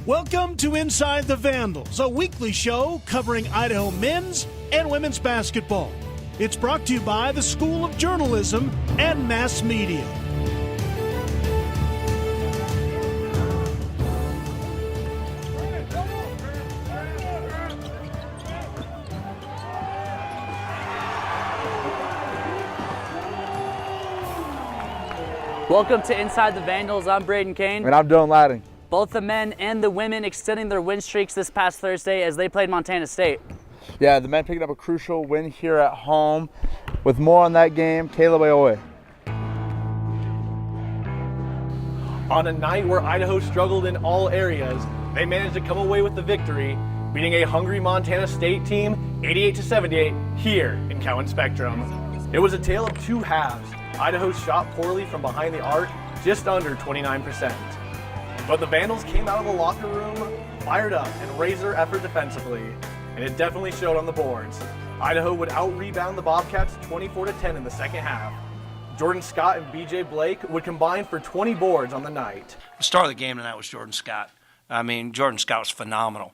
Welcome to Inside the Vandals, a weekly show covering Idaho men's and women's basketball. It's brought to you by the School of Journalism and Mass Media. Welcome to Inside the Vandals. I'm Braden Kane. And I'm Dylan Ladding. Both the men and the women extending their win streaks this past Thursday as they played Montana State. Yeah, the men picking up a crucial win here at home. With more on that game, Caleb Aoye. On a night where Idaho struggled in all areas, they managed to come away with the victory, beating a hungry Montana State team 88-78 here in Cowan Spectrum. It was a tale of two halves. Idaho shot poorly from behind the arc, just under 29%. But the Vandals came out of the locker room fired up and raised their effort defensively, and it definitely showed on the boards. Idaho would out-rebound the Bobcats 24-10 in the second half. Jordan Scott and BJ Blake would combine for 20 boards on the night. The star of the game tonight was Jordan Scott. I mean, Jordan Scott was phenomenal.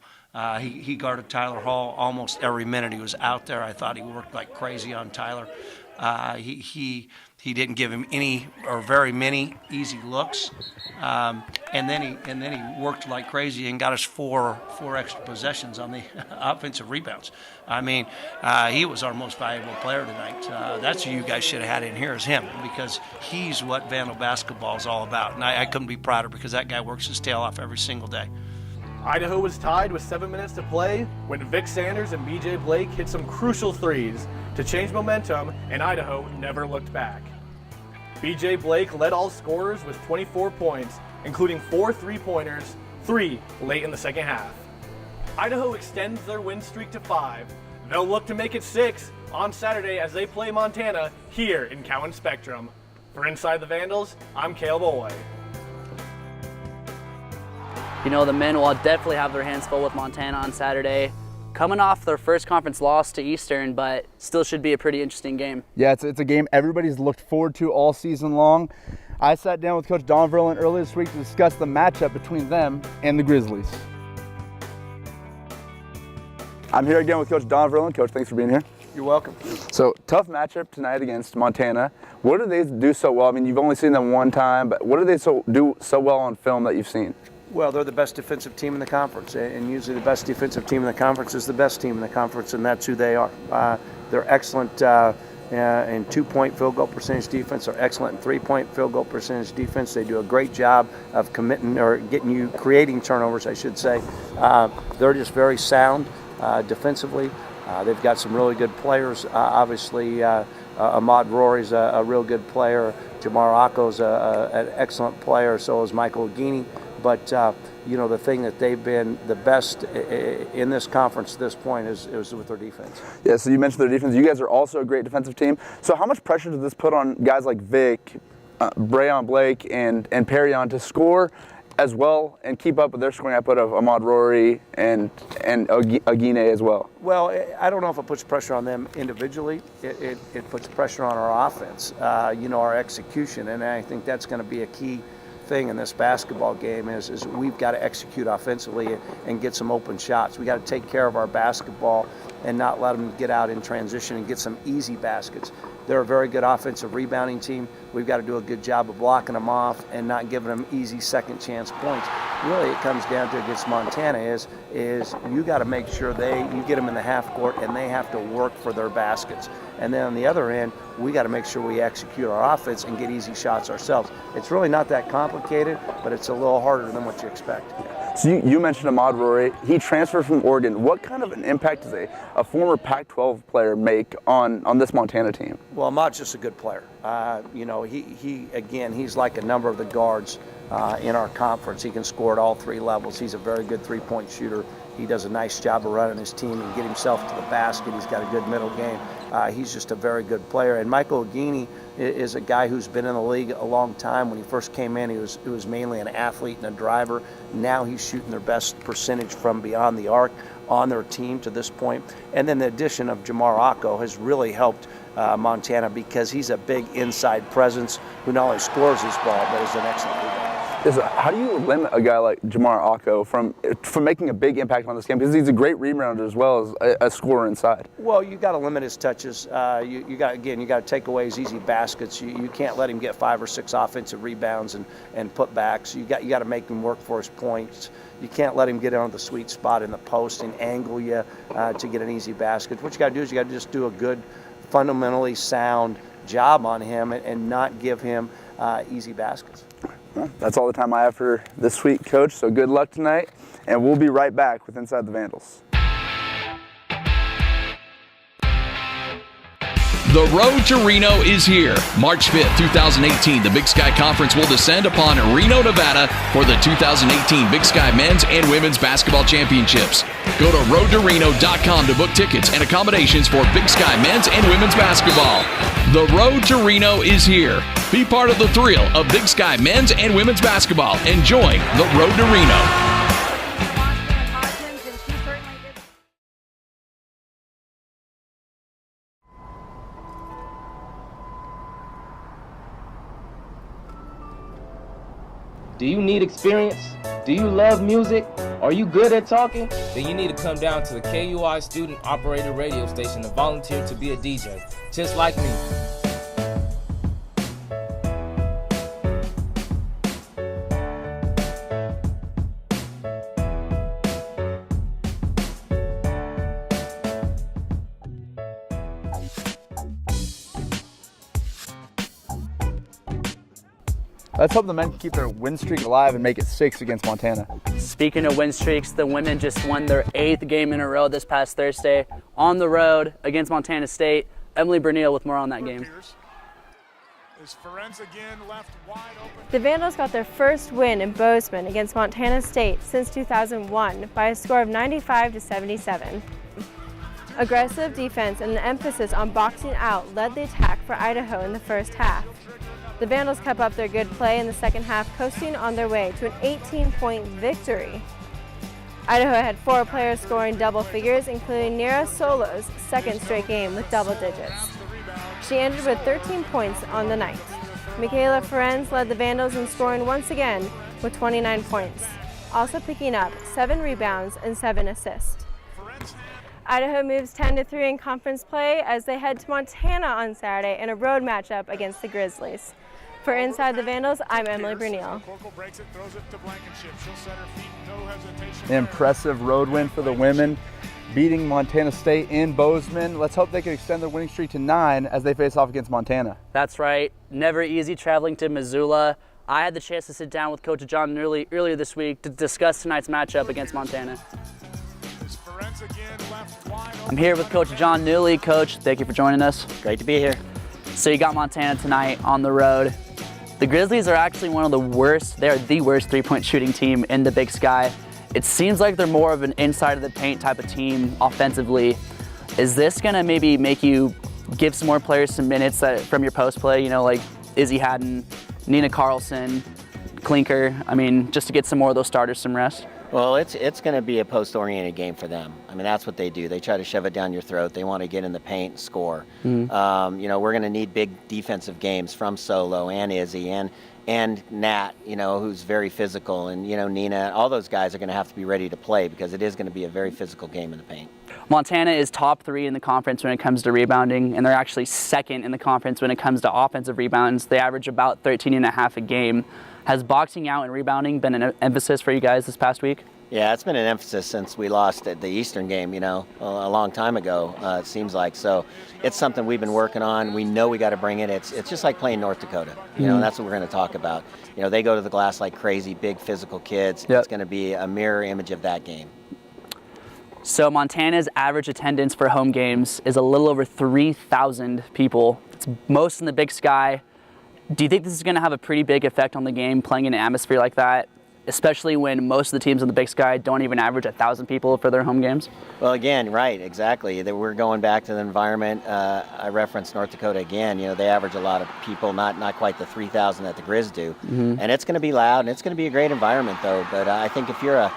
He guarded Tyler Hall almost every minute he was out there. I thought he worked like crazy on Tyler. He didn't give him any or very many easy looks, and then he worked like crazy and got us four extra possessions on the offensive rebounds. I mean, he was our most valuable player tonight. That's who you guys should have had in here, is him, because he's what Vandal basketball is all about. And I couldn't be prouder, because that guy works his tail off every single day. Idaho was tied with 7 minutes to play when Vic Sanders and BJ Blake hit some crucial threes to change momentum, and Idaho never looked back. BJ Blake led all scorers with 24 points, including 4 3-pointers, 3 late in the second half. Idaho extends their win streak to 5. They'll look to make it 6 on Saturday as they play Montana here in Cowan Spectrum. For Inside the Vandals, I'm Caleb Aoye. You know, the men will definitely have their hands full with Montana on Saturday, coming off their first conference loss to Eastern, but still should be a pretty interesting game. Yeah, it's a game everybody's looked forward to all season long. I sat down with Coach Don Verlin earlier this week to discuss the matchup between them and the Grizzlies. I'm here again with Coach Don Verlin. Coach, thanks for being here. You're welcome. So, tough matchup tonight against Montana. What do they do so well? I mean, you've only seen them one time, but what do they do so well on film that you've seen? Well, they're the best defensive team in the conference, and usually the best defensive team in the conference is the best team in the conference, and that's who they are. They're excellent in two-point field goal percentage defense. They're excellent in three-point field goal percentage defense. They do a great job of creating turnovers, I should say. They're just very sound defensively. They've got some really good players. Obviously, Ahmad Rory's a real good player. Jamar Ako's an excellent player. So is Michael Agini. But, the thing that they've been the best in this conference at this point is with their defense. Yeah, so you mentioned their defense. You guys are also a great defensive team. So how much pressure does this put on guys like Vic, Brayon Blake, and Perrion to score as well and keep up with their scoring output of Ahmad Rory and Agine as well? Well, I don't know if it puts pressure on them individually. It puts pressure on our offense, our execution, and I think that's going to be a key thing in this basketball game is we've got to execute offensively and get some open shots. We got to take care of our basketball and not let them get out in transition and get some easy baskets. They're a very good offensive rebounding team. We've got to do a good job of blocking them off and not giving them easy second chance points. Really, it comes down to against Montana is you got to make sure you get them in the half court and they have to work for their baskets. And then on the other end, we got to make sure we execute our offense and get easy shots ourselves. It's really not that complicated, but it's a little harder than what you expect. So you mentioned Ahmad Rory. He transferred from Oregon. What kind of an impact does a former Pac-12 player make on this Montana team? Well, Ahmad's just a good player. He's like a number of the guards in our conference. He can score at all 3 levels. He's a very good three-point shooter. He does a nice job of running his team and get himself to the basket. He's got a good middle game. He's just a very good player. And Michael Agini is a guy who's been in the league a long time. When he first came in, he was mainly an athlete and a driver. Now he's shooting their best percentage from beyond the arc on their team to this point. And then the addition of Jamar Ako has really helped Montana because he's a big inside presence who not only scores his ball, but is an excellent rebounder. is how do you limit a guy like Jamar Acko from making a big impact on this game? Because he's a great rebounder as well as a scorer inside. Well, you got to limit his touches. You got to take away his easy baskets. You can't let him get 5 or 6 offensive rebounds and putbacks. You got to make him work for his points. You can't let him get on the sweet spot in the post and angle you to get an easy basket. What you got to do is you got to just do a good, fundamentally sound job on him and not give him easy baskets. Well, that's all the time I have for this week, Coach. So good luck tonight, and we'll be right back with Inside the Vandals. The road to Reno is here. March 5th, 2018, the Big Sky Conference will descend upon Reno, Nevada for the 2018 Big Sky Men's and Women's Basketball Championships. Go to roadtoreno.com to book tickets and accommodations for Big Sky Men's and Women's Basketball. The road to Reno is here. Be part of the thrill of Big Sky Men's and Women's Basketball and join the road to Reno. Do you need experience? Do you love music? Are you good at talking? Then you need to come down to the KUI Student Operated Radio Station and volunteer to be a DJ, just like me. Let's hope the men can keep their win streak alive and make it 6 against Montana. Speaking of win streaks, the women just won their 8th game in a row this past Thursday on the road against Montana State. Emily Bernil with more on that game. The Vandals got their first win in Bozeman against Montana State since 2001 by a score of 95-77. Aggressive defense and an emphasis on boxing out led the attack for Idaho in the first half. The Vandals kept up their good play in the second half, coasting on their way to an 18-point victory. Idaho had 4 players scoring double figures, including Nira Solo's second straight game with double digits. She ended with 13 points on the night. Michaela Ferenz led the Vandals in scoring once again with 29 points, also picking up 7 rebounds and 7 assists. Idaho moves 10-3 in conference play as they head to Montana on Saturday in a road matchup against the Grizzlies. For Inside the Vandals, I'm Emily Bernil. An impressive road win for the women, beating Montana State in Bozeman. Let's hope they can extend their winning streak to 9 as they face off against Montana. That's right. Never easy traveling to Missoula. I had the chance to sit down with Coach John Newley earlier this week to discuss tonight's matchup against Montana. I'm here with Coach John Newley. Coach, thank you for joining us. Great to be here. So you got Montana tonight on the road. The Grizzlies are actually one of the worst, they're the worst three-point shooting team in the Big Sky. It seems like they're more of an inside of the paint type of team offensively. Is this gonna maybe make you give some more players some minutes from your post play, you know, like Izzy Haddon, Nina Carlson, Klinker, I mean, just to get some more of those starters some rest? Well, it's going to be a post-oriented game for them. I mean, that's what they do. They try to shove it down your throat. They want to get in the paint and score. Mm-hmm. You know, we're going to need big defensive games from Solo and Izzy and Nat, you know, who's very physical, and, you know, Nina. All those guys are going to have to be ready to play because it is going to be a very physical game in the paint. Montana is top 3 in the conference when it comes to rebounding, and they're actually second in the conference when it comes to offensive rebounds. They average about 13.5 a game. Has boxing out and rebounding been an emphasis for you guys this past week? Yeah, it's been an emphasis since we lost at the Eastern game, you know, a long time ago, it seems like. So it's something we've been working on. We know we got to bring it. It's just like playing North Dakota, you know, and that's what we're going to talk about. You know, they go to the glass like crazy, big physical kids. Yep. It's going to be a mirror image of that game. So Montana's average attendance for home games is a little over 3,000 people. It's most in the Big Sky. Do you think this is going to have a pretty big effect on the game, playing in an atmosphere like that, especially when most of the teams in the Big Sky don't even average 1,000 people for their home games? Well, again, right, exactly. We're going back to the environment. I referenced North Dakota again. You know, they average a lot of people, not quite the 3,000 that the Grizz do. Mm-hmm. And it's going to be loud, and it's going to be a great environment, though. But I think if you're a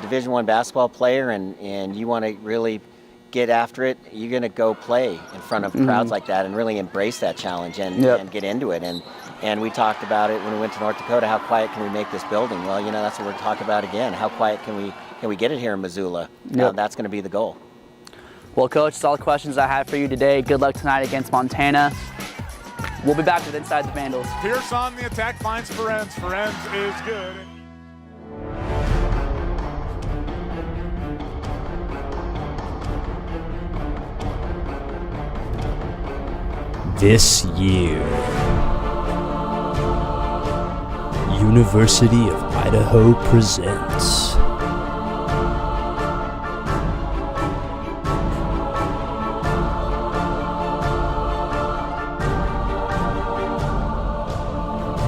Division I basketball player and you want to really get after it, you're going to go play in front of crowds like that and really embrace that challenge and get into it. And we talked about it when we went to North Dakota, how quiet can we make this building? Well, you know, that's what we're talking about again. How quiet can we get it here in Missoula? Yep. That's going to be the goal. Well, Coach, that's all the questions I have for you today. Good luck tonight against Montana. We'll be back with Inside the Vandals. Pierce on the attack, finds Ferenz. Ferenz is good. This year, University of Idaho presents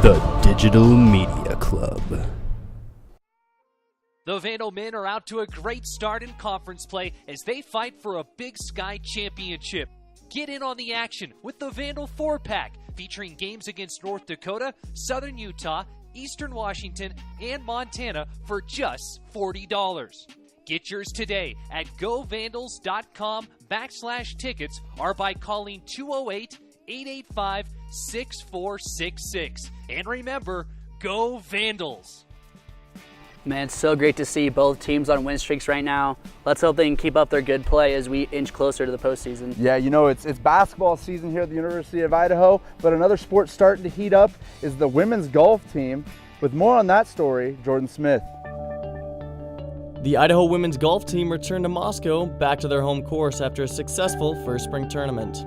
the Digital Media Club. The Vandal men are out to a great start in conference play as they fight for a Big Sky championship. Get in on the action with the Vandal 4-pack, featuring games against North Dakota, Southern Utah, Eastern Washington, and Montana for just $40. Get yours today at govandals.com/tickets or by calling 208-885-6466. And remember, go Vandals! Man, it's so great to see both teams on win streaks right now. Let's hope they can keep up their good play as we inch closer to the postseason. Yeah, you know, it's basketball season here at the University of Idaho, but another sport starting to heat up is the women's golf team. With more on that story, Jordan Smith. The Idaho women's golf team returned to Moscow, back to their home course after a successful first spring tournament.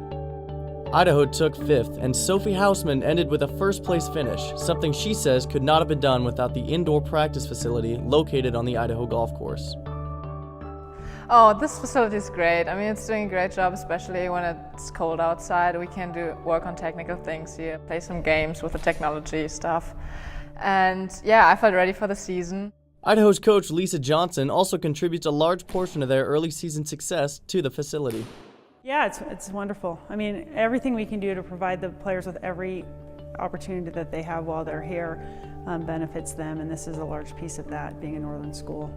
Idaho took 5th, and Sophie Hausman ended with a first-place finish, something she says could not have been done without the indoor practice facility located on the Idaho golf course. Oh, this facility is great. I mean, it's doing a great job, especially when it's cold outside. We can work on technical things here, play some games with the technology stuff. And yeah, I felt ready for the season. Idaho's coach Lisa Johnson also contributes a large portion of their early season success to the facility. Yeah, it's wonderful. I mean, everything we can do to provide the players with every opportunity that they have while they're here benefits them, and this is a large piece of that, being a northern school.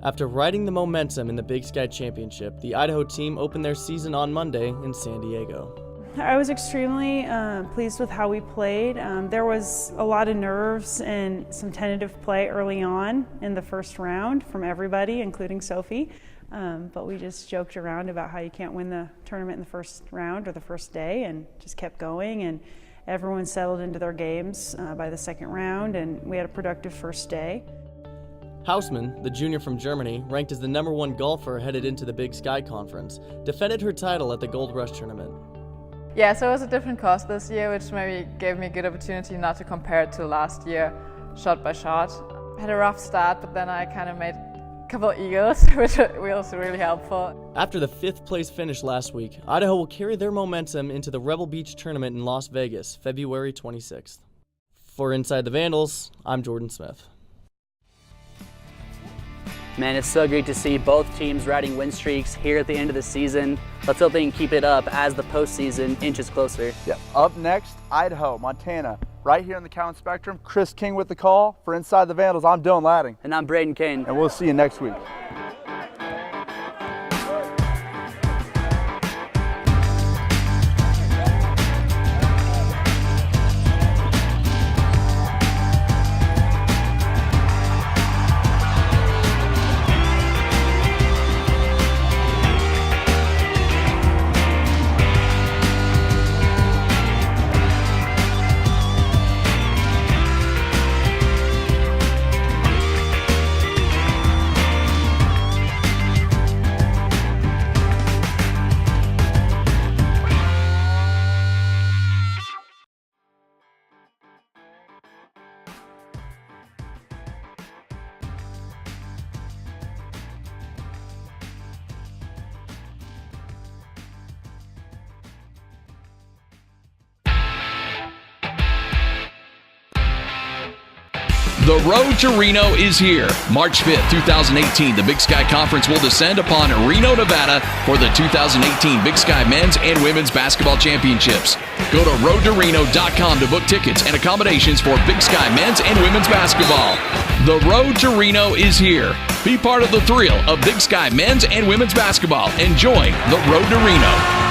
After riding the momentum in the Big Sky Championship, the Idaho team opened their season on Monday in San Diego. I was extremely pleased with how we played. There was a lot of nerves and some tentative play early on in the first round from everybody, including Sophie. But we just joked around about how you can't win the tournament in the first round or the first day, and just kept going. And everyone settled into their games by the second round, and we had a productive first day. Hausman, the junior from Germany, ranked as the #1 golfer headed into the Big Sky Conference, defended her title at the Gold Rush tournament. Yeah, so it was a different course this year, which maybe gave me a good opportunity not to compare it to last year, shot by shot. I had a rough start, but then I kind of made a couple of eagles, which was really helpful. After the 5th place finish last week, Idaho will carry their momentum into the Rebel Beach tournament in Las Vegas, February 26th. For Inside the Vandals, I'm Jordan Smith. Man, it's so great to see both teams riding win streaks here at the end of the season. Let's hope they can keep it up as the postseason inches closer. Yeah. Up next, Idaho, Montana. Right here in the Cowan Spectrum, Chris King with the call. For Inside the Vandals, I'm Dylan Ladding. And I'm Braden Kane. And we'll see you next week. The road to Reno is here. March 5th, 2018, the Big Sky Conference will descend upon Reno, Nevada for the 2018 Big Sky Men's and Women's Basketball Championships. Go to roadtoreno.com to book tickets and accommodations for Big Sky Men's and Women's Basketball. The road to Reno is here. Be part of the thrill of Big Sky Men's and Women's Basketball and join the road to Reno.